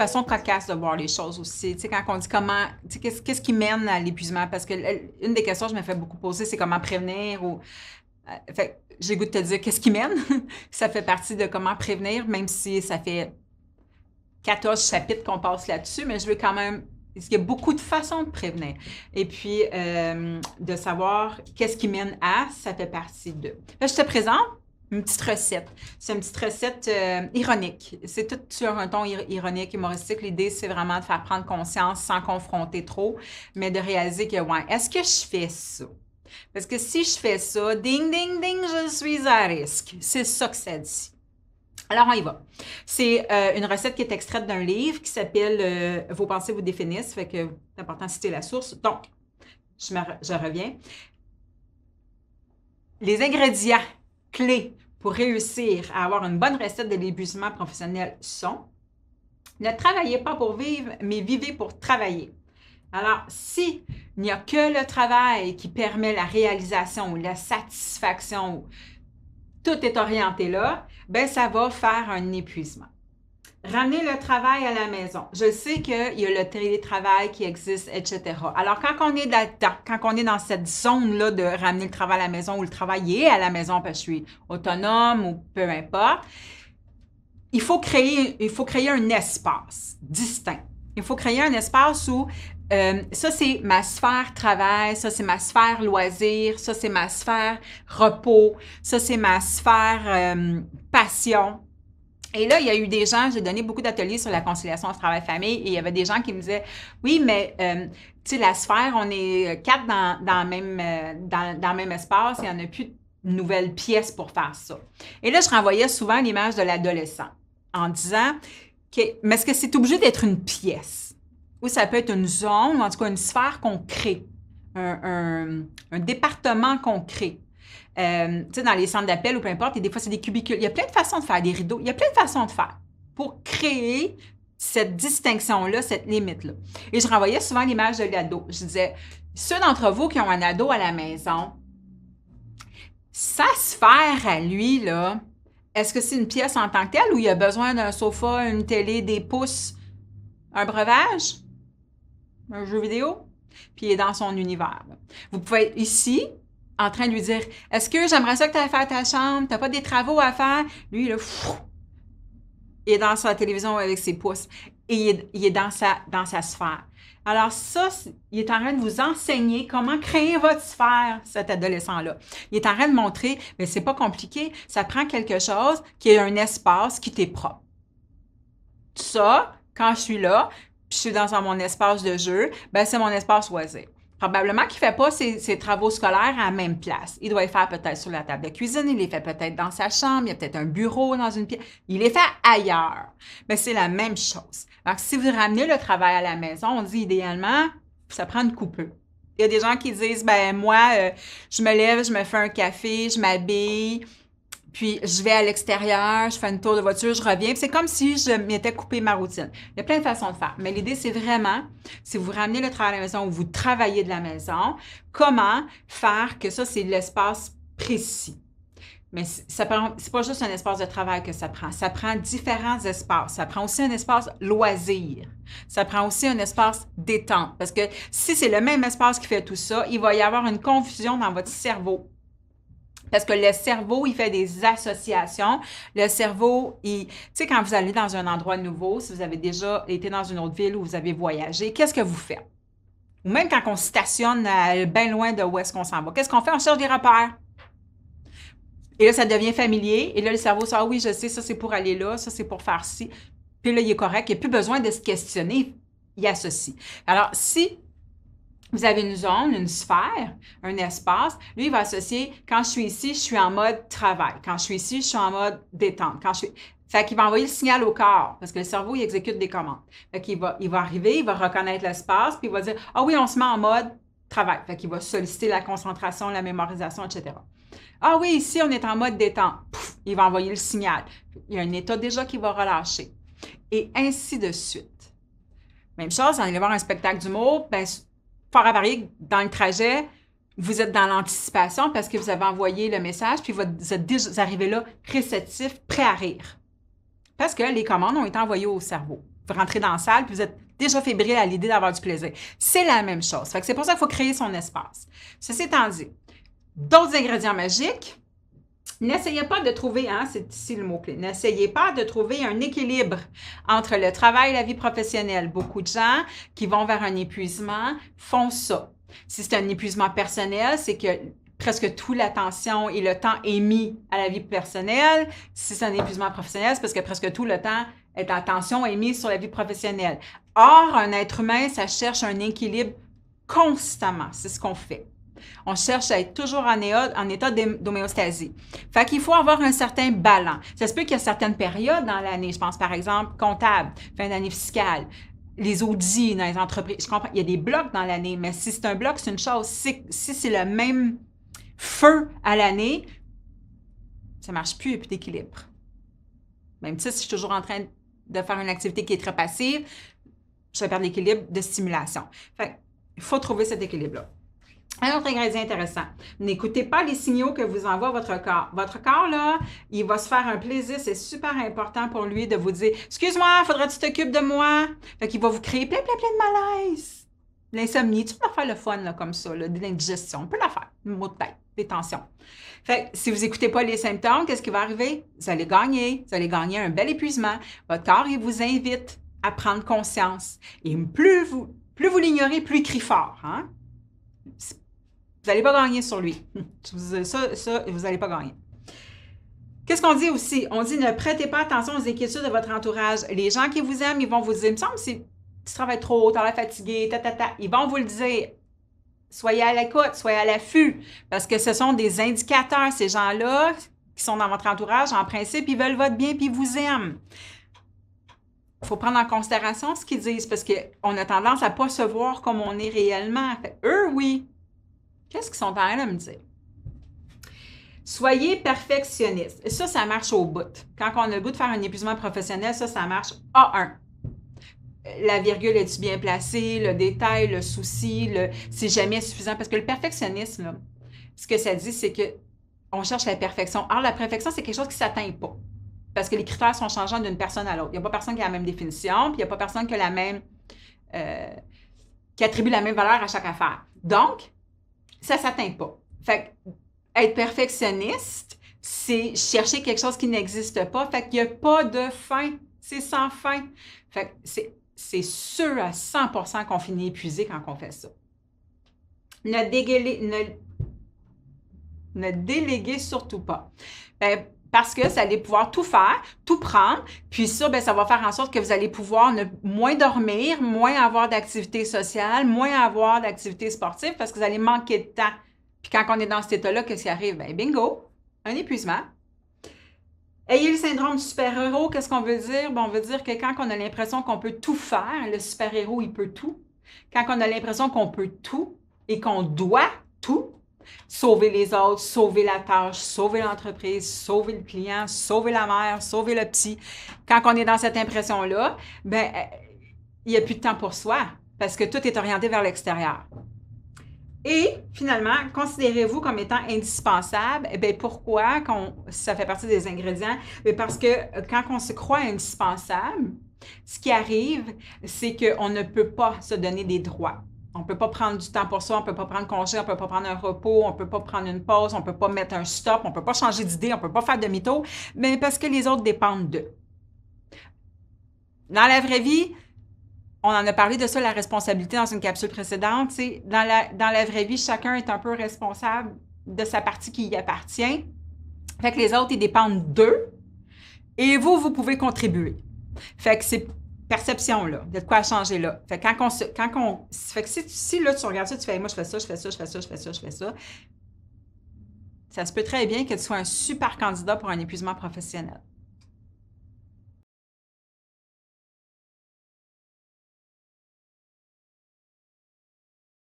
façon cocasse de voir les choses aussi. Tu sais, quand on dit comment, tu sais, qu'est-ce qui mène à l'épuisement? Parce que une des questions que je me fais beaucoup poser, c'est comment prévenir ou. Fait que j'ai le goût de te dire qu'est-ce qui mène. Ça fait partie de comment prévenir, même si ça fait 14 chapitres qu'on passe là-dessus, mais je veux quand même. Il y a beaucoup de façons de prévenir. Et puis, de savoir qu'est-ce qui mène à, ça fait partie de. Là, je te présente une petite recette. C'est une petite recette ironique. C'est tout sur un ton ironique, humoristique. L'idée, c'est vraiment de faire prendre conscience sans confronter trop, mais de réaliser que, ouais, est-ce que je fais ça? Parce que si je fais ça, ding, ding, ding, je suis à risque. C'est ça que ça dit. Alors, on y va. C'est une recette qui est extraite d'un livre qui s'appelle Vos pensées vous définissent. Fait que c'est important de citer la source. Donc, je reviens. Les ingrédients clés pour réussir à avoir une bonne recette de l'épuisement professionnel sont: ne travaillez pas pour vivre, mais vivez pour travailler. Alors, s'il n'y a que le travail qui permet la réalisation ou la satisfaction, tout est orienté là, ben ça va faire un épuisement. Ramener le travail à la maison. Je sais qu'il y a le télétravail qui existe, etc. Alors, quand on est là-dedans, quand on est dans cette zone-là de ramener le travail à la maison ou le travail est à la maison parce que je suis autonome ou peu importe, il faut créer un espace distinct. Il faut créer un espace où ça, c'est ma sphère travail, ça, c'est ma sphère loisir, ça, c'est ma sphère repos, ça, c'est ma sphère passion. Et là, il y a eu des gens, j'ai donné beaucoup d'ateliers sur la conciliation entre travail-famille et il y avait des gens qui me disaient, oui, mais tu sais, la sphère, on est 4 dans le même espace, il n'y en a plus de nouvelles pièces pour faire ça. Et là, je renvoyais souvent l'image de l'adolescent en disant, mais est-ce que c'est obligé d'être une pièce? Ou ça peut être une zone, ou en tout cas une sphère qu'on crée, un département qu'on crée. Tu sais, dans les centres d'appel ou peu importe, et des fois, c'est des cubicules. Il y a plein de façons de faire des rideaux. Il y a plein de façons de faire pour créer cette distinction-là, cette limite-là. Et je renvoyais souvent l'image de l'ado. Je disais, ceux d'entre vous qui ont un ado à la maison, sa sphère à lui, là, est-ce que c'est une pièce en tant que telle ou il a besoin d'un sofa, une télé, des pouces, un breuvage, un jeu vidéo? Puis il est dans son univers. Là. Vous pouvez être ici, en train de lui dire « Est-ce que j'aimerais ça que tu ailles faire ta chambre? Tu n'as pas des travaux à faire? » Lui, là, il est dans sa télévision avec ses pouces. Et il est dans sa sphère. Alors ça, il est en train de vous enseigner comment créer votre sphère, cet adolescent-là. Il est en train de montrer, mais c'est pas compliqué, ça prend quelque chose qui est un espace qui t'est propre. Ça, quand je suis là, puis je suis dans mon espace de jeu, ben c'est mon espace loisir. Probablement qu'il ne fait pas ses travaux scolaires à la même place. Il doit les faire peut-être sur la table de cuisine, il les fait peut-être dans sa chambre, il y a peut-être un bureau dans une pièce. Il les fait ailleurs. Mais c'est la même chose. Alors, si vous ramenez le travail à la maison, on dit idéalement, ça prend une coupure. Il y a des gens qui disent, ben moi, je me lève, je me fais un café, je m'habille, puis je vais à l'extérieur, je fais une tour de voiture, je reviens. Puis c'est comme si je m'étais coupé ma routine. Il y a plein de façons de faire. Mais l'idée, c'est vraiment, si vous ramenez le travail à la maison ou vous travaillez de la maison, comment faire que ça, c'est l'espace précis. Mais c'est pas juste un espace de travail que ça prend. Ça prend différents espaces. Ça prend aussi un espace loisir. Ça prend aussi un espace détente. Parce que si c'est le même espace qui fait tout ça, il va y avoir une confusion dans votre cerveau. Parce que le cerveau, il fait des associations. Le cerveau, tu sais, quand vous allez dans un endroit nouveau, si vous avez déjà été dans une autre ville ou vous avez voyagé, qu'est-ce que vous faites? Ou même quand on stationne bien loin de où est-ce qu'on s'en va, qu'est-ce qu'on fait? On cherche des repères. Et là, ça devient familier. Et là, le cerveau dit, ah oui, je sais, ça c'est pour aller là, ça c'est pour faire ci. Puis là, il est correct. Il n'y a plus besoin de se questionner. Il associe. Alors, si vous avez une zone, une sphère, un espace, lui, il va associer, quand je suis ici, je suis en mode travail. Quand je suis ici, je suis en mode détente. Fait qu'il va envoyer le signal au corps, parce que le cerveau, il exécute des commandes. Fait qu'il va arriver, il va reconnaître l'espace, puis il va dire, ah oui, on se met en mode travail. Fait qu'il va solliciter la concentration, la mémorisation, etc. Ah oui, ici, on est en mode détente. Pouf, il va envoyer le signal. Il y a un état déjà qui va relâcher. Et ainsi de suite. Même chose, on allait voir un spectacle d'humour, bien, fort à varier, dans le trajet, vous êtes dans l'anticipation parce que vous avez envoyé le message, puis vous arrivez là réceptif, prêt à rire. Parce que les commandes ont été envoyées au cerveau. vous rentrez dans la salle, puis vous êtes déjà fébrile à l'idée d'avoir du plaisir. C'est la même chose. Fait que c'est pour ça qu'il faut créer son espace. Ceci étant dit, d'autres ingrédients magiques, n'essayez pas de trouver, c'est ici le mot-clé, n'essayez pas de trouver un équilibre entre le travail et la vie professionnelle. Beaucoup de gens qui vont vers un épuisement font ça. Si c'est un épuisement personnel, c'est que presque toute l'attention et le temps est mis à la vie personnelle. Si c'est un épuisement professionnel, c'est parce que presque tout le temps et l'attention est mise sur la vie professionnelle. Or, un être humain, ça cherche un équilibre constamment. C'est ce qu'on fait. On cherche à être toujours en état d'homéostasie. Fait qu'il faut avoir un certain ballon. Ça se peut qu'il y a certaines périodes dans l'année, je pense par exemple comptable, fin d'année fiscale, les audits dans les entreprises. Je comprends, il y a des blocs dans l'année, mais si c'est un bloc, c'est une chose. Si c'est le même feu à l'année, ça ne marche plus, il n'y a plus d'équilibre. Même si je suis toujours en train de faire une activité qui est très passive, je vais perdre l'équilibre de stimulation. Fait il faut trouver cet équilibre-là. Un autre ingrédient intéressant, n'écoutez pas les signaux que vous envoie votre corps. Votre corps, là, il va se faire un plaisir. C'est super important pour lui de vous dire « Excuse-moi, faudrait que tu t'occupes de moi? » Fait qu'il va vous créer plein de malaise. L'insomnie, tu peux faire le fun là, comme ça, là, de l'indigestion. On peut la faire, le mot de tête, des tensions. Fait que si vous n'écoutez pas les symptômes, qu'est-ce qui va arriver? Vous allez gagner. Vous allez gagner un bel épuisement. Votre corps, il vous invite à prendre conscience. Et plus vous l'ignorez, plus il crie fort. Hein? Vous n'allez pas gagner sur lui. Ça, vous n'allez pas gagner. Qu'est-ce qu'on dit aussi? On dit ne prêtez pas attention aux inquiétudes de votre entourage. Les gens qui vous aiment, ils vont vous dire, il me semble que tu travailles trop, tu as l'air fatigué, Ils vont vous le dire. Soyez à l'écoute, soyez à l'affût, parce que ce sont des indicateurs, ces gens-là qui sont dans votre entourage, en principe, ils veulent votre bien puis ils vous aiment. Il faut prendre en considération ce qu'ils disent, parce qu'on a tendance à ne pas se voir comme on est réellement. Fait, eux, oui. Qu'est-ce qu'ils sont en train de me dire? Soyez perfectionniste. Ça marche au bout. Quand on a le goût de faire un épuisement professionnel, ça marche A1. La virgule est-tu bien placée? Le détail, le souci, c'est jamais suffisant. Parce que le perfectionnisme, là, ce que ça dit, c'est qu'on cherche la perfection. Or, la perfection, c'est quelque chose qui ne s'atteint pas. Parce que les critères sont changeants d'une personne à l'autre. Il n'y a pas personne qui a la même définition, puis il n'y a pas personne qui a la même... qui attribue la même valeur à chaque affaire. Donc, ça ne s'atteint pas. Fait que, être perfectionniste, c'est chercher quelque chose qui n'existe pas. Fait qu'il n'y a pas de fin. C'est sans fin. Fait que c'est sûr à 100% qu'on finit épuisé quand on fait ça. Ne déléguez surtout pas. Parce que ça allez pouvoir tout faire, tout prendre, puis ça, ça va faire en sorte que vous allez pouvoir moins dormir, moins avoir d'activité sociale, moins avoir d'activité sportive parce que vous allez manquer de temps. Puis quand on est dans cet état-là, qu'est-ce qui arrive? Bingo, un épuisement. Ayez le syndrome du super-héros, qu'est-ce qu'on veut dire? On veut dire que quand on a l'impression qu'on peut tout faire, le super-héros, il peut tout. Quand on a l'impression qu'on peut tout et qu'on doit tout, sauver les autres, sauver la tâche, sauver l'entreprise, sauver le client, sauver la mère, sauver le petit. Quand on est dans cette impression-là, il n'y a plus de temps pour soi parce que tout est orienté vers l'extérieur. Et finalement, considérez-vous comme étant indispensable. Pourquoi? Ça fait partie des ingrédients. Parce que quand on se croit indispensable, ce qui arrive, c'est qu'on ne peut pas se donner des droits. On ne peut pas prendre du temps pour soi, on ne peut pas prendre congé, on ne peut pas prendre un repos, on ne peut pas prendre une pause, on ne peut pas mettre un stop, on ne peut pas changer d'idée, on ne peut pas faire demi-tour, mais parce que les autres dépendent d'eux. Dans la vraie vie, on en a parlé de ça, la responsabilité dans une capsule précédente. Dans la vraie vie, chacun est un peu responsable de sa partie qui y appartient. Fait que les autres, ils dépendent d'eux. Et vous pouvez contribuer. Fait que c'est perception, là. Il y a de quoi changer, là. Fait que fait que si là, tu regardes ça, tu fais, moi, je fais ça, je fais ça, je fais ça, je fais ça, je fais ça. Ça se peut très bien que tu sois un super candidat pour un épuisement professionnel.